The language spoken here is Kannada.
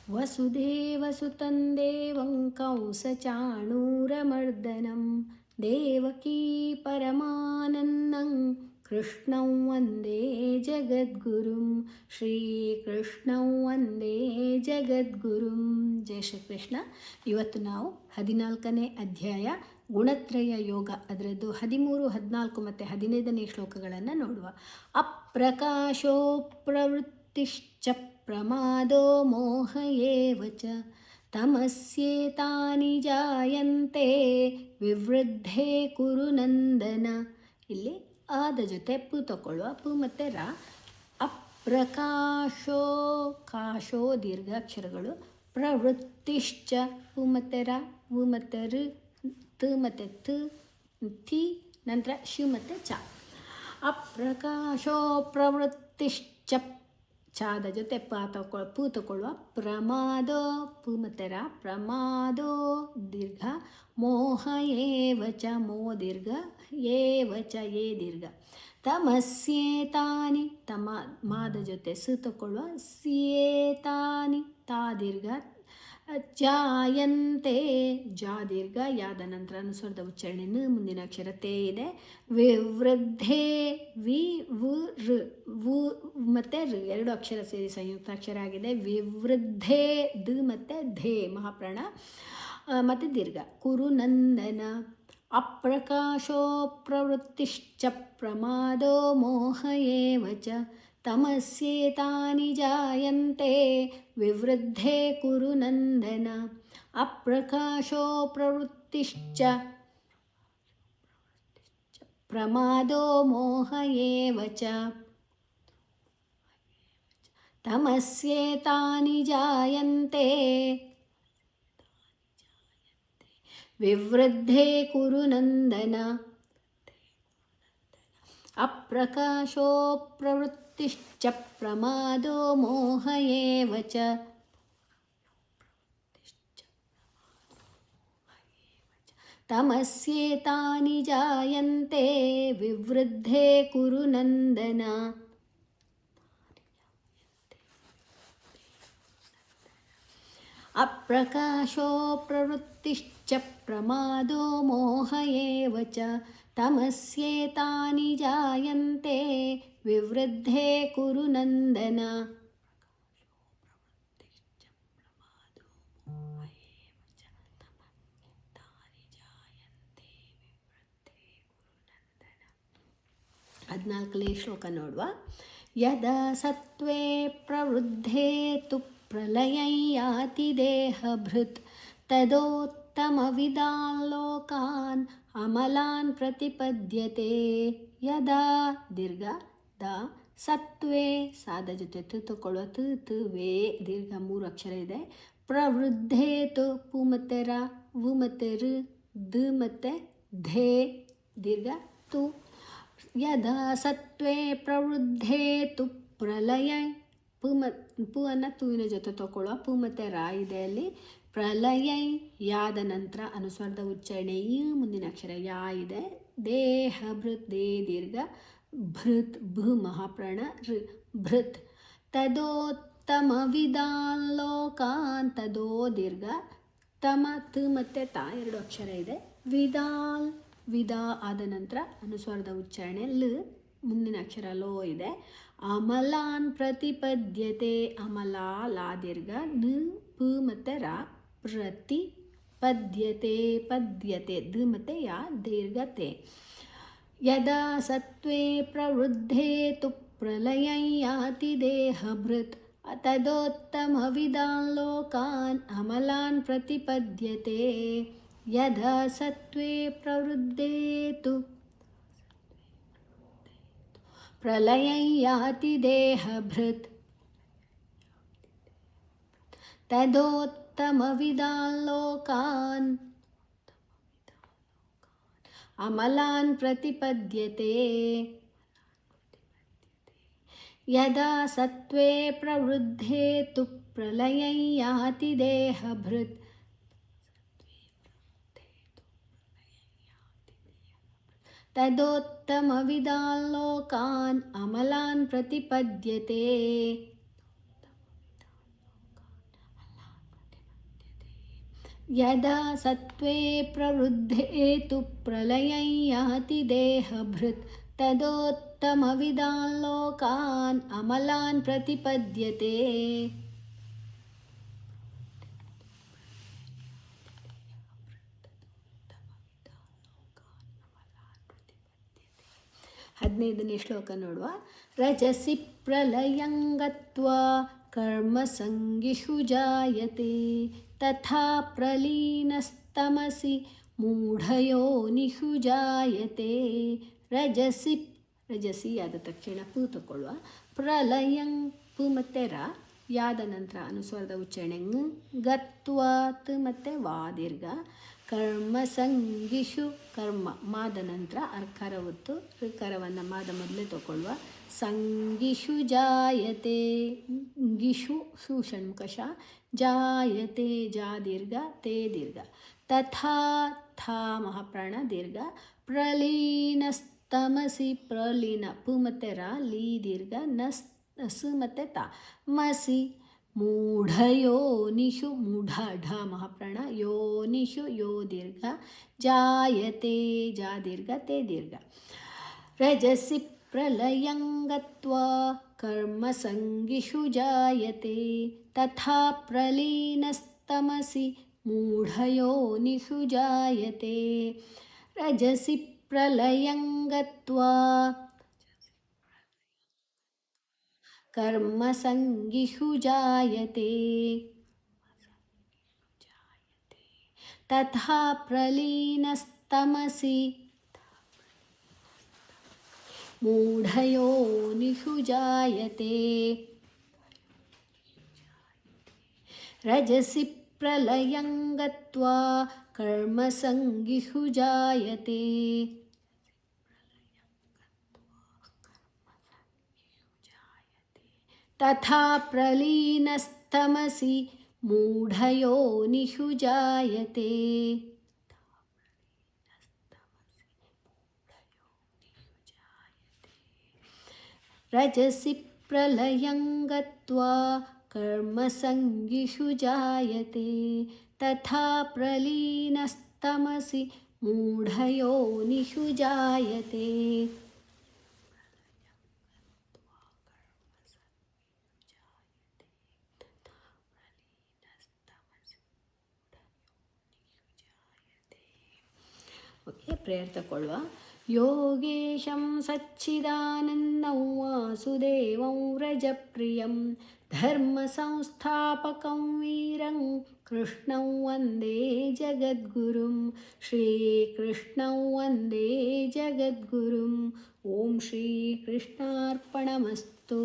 वसुदेवसुतं देवं कंसचाणूरमर्दनं देवकी परमानन्दं कृष्णं वन्दे जगद्गुरुं ಶ್ರೀಕೃಷ್ಣಂ ವಂದೇ ಜಗದ್ಗುರುಂ. ಜಯ ಶ್ರೀಕೃಷ್ಣ. ಇವತ್ತು ನಾವು 14ನೇ ಅಧ್ಯಾಯ ಗುಣತ್ರಯ ಯೋಗ ಅದರದ್ದು 13, 14 ಮತ್ತು 15ನೇ ಶ್ಲೋಕಗಳನ್ನು ನೋಡುವ. ಅಪ್ರಕಾಶೋ ಪ್ರವೃತ್ತಿಶ್ಚ ಪ್ರಮಾದೋ ಮೋಹ ಏವ ಚ ತಮಸ್ಯೇತಾನಿ ಜಾಯಂತೆ ವಿವೃದ್ಧೇ ಕುರು ನಂದನ. ಇಲ್ಲಿ ಆದ ಜೊತೆ ಪು ತಗೊಳ್ಳುವ. ಪು ಮತ್ತು ರ. ಅಪ್ರಕಾಶೋ, ಕಾಶೋ ದೀರ್ಘಾಕ್ಷರಗಳು. ಪ್ರವೃತ್ತಿಶ್ಚ, ಪು ಮತ್ತು ರ, ವು ಮತ್ತು ಋ, ತ ಮತ್ತು ತ್, ಥಿ, ನಂತರ ಶು ಮತ್ತು ಚ. ಅಪ್ರಕಾಶೋ ಪ್ರವೃತ್ತಿಶ್ಚ, ಚಾದ ಜೊತೆ ಪು ತಗೊಳ್ಳುವ. ಪ್ರಮಾದೋ, ಪು ಮತ್ತು ರ, ಪ್ರಮಾದೋ ದೀರ್ಘ. ಮೋಹ ಏವ ಚ, ಮೋ ದೀರ್ಘ. ಏವ ಚ, ಏ ದೀರ್ಘ. ತಮಸ್ಯೇತಾನಿ, ಮಾದ ಜೊತೆ ಸು ತಗೊಳ್ಳುವ. ಸ್ಯೇತಾನಿ, ತಾ ದೀರ್ಘ. ಜಾಯಂತೆ, ಜಾ ದೀರ್ಘ. ಯಾದ ನಂತರ ಅನುಸ್ವರದ ಉಚ್ಚಾರಣೆ ನ, ಮುಂದಿನ ಅಕ್ಷರ ತೇ ಇದೆ. ವಿವೃದ್ಧೇ, ವಿ ವು ಋ, ವು ಮತ್ತು ಋ ಎರಡು ಅಕ್ಷರ ಸೇರಿ ಸಂಯುಕ್ತಾಕ್ಷರ ಆಗಿದೆ. ವಿವೃದ್ಧೇ, ದ ಮತ್ತು ಧೇ ಮಹಾಪ್ರಾಣ ಮತ್ತು ದೀರ್ಘ. ಕುರು ನಂದನ. ಅಪ್ರಕಾಶೋ ಪ್ರವೃತ್ತಿಶ್ಚ ಪ್ರಮಾದೋ ಮೋಹ ಏವ ಚ ತಮಸ್ಯೇತಾನಿ ಜಾಯಂತೆ ವಿವೃದ್ಧೇ ಕುರು ನಂದನ. ಅಪ್ರಕಾಶೋ ಪ್ರವೃತ್ತಿಶ್ಚ ಪ್ರಮಾದೋ ಮೋಹ ಏವ ಚ ತಮಸ್ಯೇತಾನಿ ಜಾಯಂತೆ ವಿವೃದ್ಧೇ ಕುರು ನಂದನ. ಅಪ್ರಕಾಶೋ ಪ್ರವೃತ್ತಿಶ್ಚ ಪ್ರಮಾದೋ ಮೋಹ ಏವ ಚ ತಮಸ್ಯೇತಾನಿ ಜಾಯಂತೆ ವಿವೃದ್ಧೇ ಕುರು ನಂದನ. ಅಪ್ರಕಾಶೋ ಪ್ರವೃತ್ತಿಶ್ಚ ಪ್ರಮಾದೋ ಮೋಹ ಏವ ಚ ತಮಸ್ಯೇತಾನಿ ಜಾಯಂತೆ ವಿವೃದ್ಧೇ ಕುರು ನಂದನ. ಹದಿನಾಲ್ಕನೇ ಶ್ಲೋಕ ನೋಡುವ. ಯದಾ ಸತ್ವೇ ಪ್ರವೃದ್ಧೇ ತು ಪ್ರಲಯಂ ಯಾತಿ ದೇಹಭೃತ್ ತದೋತ್ತಮವಿದಾನ್ ಲೋಕಾನ್ ಅಮಲಾನ್ ಪ್ರತಿಪದ್ಯತೆ. ಯದಾ ದೀರ್ಘ ದ, ಸತ್ವೇ ಸಾದ ಜೊತೆ ತು ತಗೊಳ್ಳುವ. ತು ವೇ ದೀರ್ಘ 3 ಅಕ್ಷರ ಇದೆ. ಪ್ರವೃದ್ಧೇ ತು, ಪು ಮತ್ತು ರ, ವು ಮತ್ತು ಋ, ದ ಮತ್ತು ಧೇ ದೀರ್ಘ ತು. ಯದಾ ಸತ್ವೇ ಪ್ರವೃದ್ಧೇ ತು ಪ್ರಲಯ, ಪು ಅನ್ನು ತುವಿನ ಜೊತೆ ತಗೊಳ್ಳುವ. ಪು ಮತ್ತು ರ ಇದೆ ಅಲ್ಲಿ. ಪ್ರಲಯ, ಯಾದ ನಂತರ ಅನುಸ್ವರದ ಉಚ್ಚಾರಣೆ ಈ, ಮುಂದಿನ ಅಕ್ಷರ ಯಾ ಇದೆ. ದೇಹ ಭೃತ್, ದೇ ದೀರ್ಘ. ಭೃತ್, ಭ ಮಹಾಪ್ರಾಣ, ಋ, ಭೃತ್. ತದೋತ್ತಮ ವಿದಾನ್ ಲೋಕಾನ್, ತದೋ ದೀರ್ಘ. ತಮ, ತ ಮತ್ತು ತಾ ಎರಡು ಅಕ್ಷರ ಇದೆ. ವಿದಾಲ್, ವಿದಾ ಆದ ನಂತರ ಅನುಸ್ವರದ ಉಚ್ಚಾರಣೆ ಲ್, ಮುಂದಿನ ಅಕ್ಷರ ಲೋ ಇದೆ. ಅಮಲಾನ್ ಪ್ರತಿಪದ್ಯತೆ, ಅಮಲಾ ಲಾ ದೀರ್ಘ. ನ, ಪ ಮತ್ತು ರ, ಪ್ರತಿಪದ್ಯತೆ, ಪದ್ಯತೆ ದ ಮತ್ತು ಯಾ ದೀರ್ಘ ತೇ. ಯದಾ ಸತ್ವೇ ಪ್ರವೃದ್ಧೇ ತು ಪ್ರಲಯಂ ಯಾತಿ ದೇಹಭೃತ್ ತದೋತ್ತಮವಿದಾನ್ ಲೋಕಾನ್ ಅಮಲಾನ್ ಪ್ರತಿಪದ್ಯತೆ. ಯದಾ ಸತ್ವೇ ಪ್ರವೃದ್ಧೇ ತು ಪ್ರಲಯಂ ಯಾತಿ ದೇಹಭೃತ್ ತದೋತ್ತಮವಿದಾನ್ ಲೋಕಾನ್ ಅಮಲಾನ್ ಪ್ರತಿಪದ್ಯತೆ. ಯದಾ ಸತ್ವೇ ಪ್ರವೃದ್ಧೇ ತು ಪ್ರಲಯಂ ಯಾತಿ ದೇಹಭೃತ್ ತದೋತ್ತಮವಿದಾನ್ ಲೋಕಾನ್ ಅಮಲಾನ್ ಪ್ರತಿಪದ್ಯತೆ. यदा सत्त्वे प्रवृद्धे तु प्रलयं याति देहभृत् तदोत्तमविदान् लोकान् अमलान् प्रतिपद्यते. ಹದಿನೈದನೇ ಶ್ಲೋಕ ನೋಡುವ. ರಜಸಿ ಪ್ರಲಯಂಗತ್ವಾ ಕರ್ಮಸಂಗಿಷು ಜಾಯತೆ ತಥಾ ಪ್ರಲೀನಸ್ತಮಸಿ ಮೂಢಯೋನಿಷು ಜಾಯತೆ. ರಜಸಿ ಆದ ತಕ್ಷಣ ಪು ತಗೊಳ್ಳುವ. ಪ್ರಲಯಂ ಪು ಮತ್ತು ರ ಯಾದ ನಂತರ ಅನುಸ್ವರದ ಉಚ್ಚಾರಣೆ ಗತ್ವ ತ್ ಮತ್ತು ವಾ ದೀರ್ಘ. ಕರ್ಮಸಂಗಿಷು ಕರ್ಮ ಮಾದ ನಂತರ ಅರ್ಕಾರ ಒತ್ತು ಋಕಾರವನ್ನು ಮಾದ ಮೊದಲೇ ತಗೊಳ್ಳುವ. ಸಂಗಿಷು ಜಾಯತೆ ಗಿಷು ಶು ಷಣ್ಮುಖ ಜಾಯತೆ ಜಾ ದೀರ್ಘ ತೇ ದೀರ್ಘ. ತಥಾ ಥಾ ಮಹಾಪ್ರಾಣ ದೀರ್ಘ. ಪ್ರಲೀನಸ್ತಮಸಿ ಪ್ರಲೀನ ಪು ಮತ್ತು ರ ಲೀ ದೀರ್ಘ ಸ್ ಮತ್ತು ತ ಮಸಿ ಮೂಢಯೋನಿಷು ಮೂಢ ಢ ಮಹಾಪ್ರಾಣ ಯೋನಿಷು ಯೋ ದೀರ್ಘ ಜಾಯತೆ ಜಾ ದೀರ್ಘ ತೇ ದೀರ್ಘ. ರಜಸಿ ಪ್ರಲಯಂಗತ್ವಾ ಕರ್ಮಸಂಗಿಷು ಜಾಯತೆ ತಥಾ ಪ್ರಲೀನಸ್ತಮಸಿ ಮೂಢಯೋನಿಷು ಜಾಯತೆ. ರಜಸಿ ಪ್ರಲಯಂಗತ್ವಾ ಕರ್ಮಸಂಗಿಷು ಜಾಯತೆ ತಥಾ ಪ್ರಲೀನಸ್ತಮಸಿ ಮೂಢಯೋನಿಷು ಜಾಯತೆ. ರಜಸಿ ಪ್ರಲಯಂಗತ್ವಾ ಕರ್ಮಸಂಗಿಷು ಜಾಯತೆ ತಥಾ ಪ್ರಲೀನಸ್ತಮಸಿ ಮೂಢಯೋನಿಷು ಜಾಯತೆ. ರಜಸಿ ಪ್ರಲಯಂಗತ್ವಾ ಕರ್ಮಸಂಗಿಷು ಜಾಯತೆ ತಥಾ ಪ್ರಲೀನಸ್ತಮಸಿ ಮೂಢಯೋನಿಷು ಜಾಯತೆ. Okay, prayer ತಗೊಳ್ಳುವ. ಯೋಗೇಶಂ ಸಚ್ಚಿದಾನಂದಂ ವಾಸುದೇವಂ ವ್ರಜಪ್ರಿಯಂ ಧರ್ಮ ಸಂಸ್ಥಾಪಕಂ ವೀರಂ ಕೃಷ್ಣಂ ವಂದೇ ಜಗದ್ಗುರುಂ. ಶ್ರೀಕೃಷ್ಣಂ ವಂದೇ ಜಗದ್ಗುರುಂ. ಓಂ ಶ್ರೀ ಕೃಷ್ಣಾರ್ಪಣಮಸ್ತು.